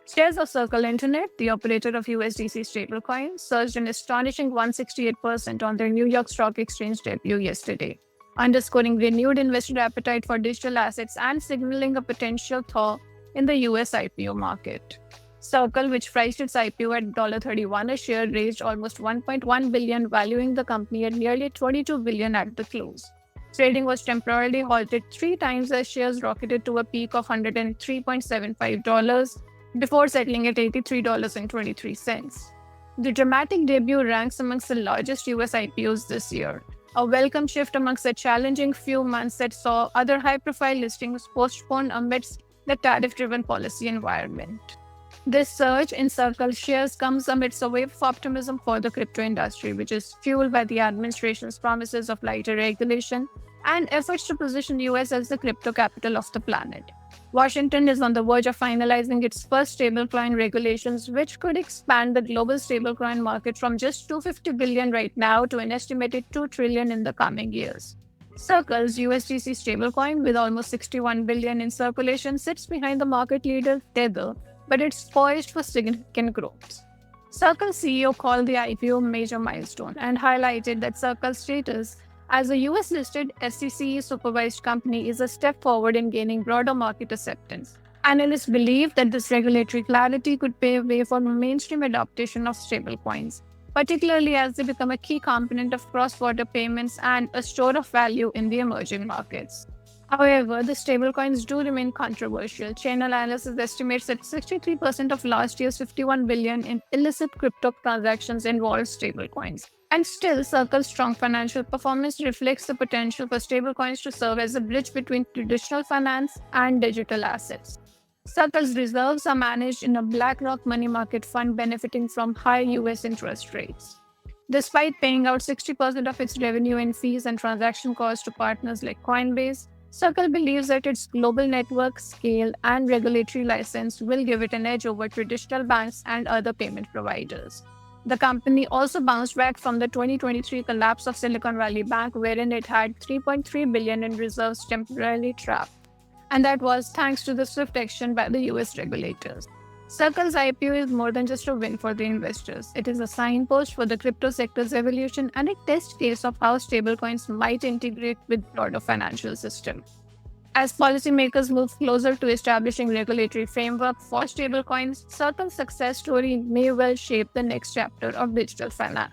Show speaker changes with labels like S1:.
S1: Shares of Circle Internet, the operator of USDC stablecoin, surged an astonishing 168% on their New York Stock Exchange debut yesterday, underscoring renewed investor appetite for digital assets and signaling a potential thaw in the US IPO market. Circle, which priced its IPO at $31 a share, raised almost $1.1 billion, valuing the company at nearly $22 billion at the close. Trading was temporarily halted 3 times as shares rocketed to a peak of $103.75 before settling at $83.23. The dramatic debut ranks amongst the largest US IPOs this year, a welcome shift amongst a challenging few months that saw other high-profile listings postponed amidst the tariff-driven policy environment. This surge in Circle shares comes amidst a wave of optimism for the crypto industry, which is fueled by the administration's promises of lighter regulation and efforts to position the US as the crypto capital of the planet. Washington is on the verge of finalizing its first stablecoin regulations, which could expand the global stablecoin market from just $250 billion right now to an estimated $2 trillion in the coming years. Circle's USDC stablecoin, with almost $61 billion in circulation, sits behind the market leader Tether, but it's poised for significant growth. Circle's CEO called the IPO a major milestone and highlighted that Circle's status as a US-listed SEC-supervised company is a step forward in gaining broader market acceptance. Analysts believe that this regulatory clarity could pave way for mainstream adoption of stablecoins, particularly as they become a key component of cross-border payments and a store of value in the emerging markets. However, the stablecoins do remain controversial. Chain analysis estimates that 63% of last year's $51 billion in illicit crypto transactions involved stablecoins. And still, Circle's strong financial performance reflects the potential for stablecoins to serve as a bridge between traditional finance and digital assets. Circle's reserves are managed in a BlackRock money market fund benefiting from high US interest rates. Despite paying out 60% of its revenue in fees and transaction costs to partners like Coinbase, Circle believes that its global network, scale, and regulatory license will give it an edge over traditional banks and other payment providers. The company also bounced back from the 2023 collapse of Silicon Valley Bank, wherein it had $3.3 billion in reserves temporarily trapped. And that was thanks to the swift action by the US regulators. Circle's IPO is more than just a win for the investors. It is a signpost for the crypto sector's evolution and a test case of how stablecoins might integrate with broader financial system. As policymakers move closer to establishing regulatory framework for stablecoins, Circle's success story may well shape the next chapter of digital finance.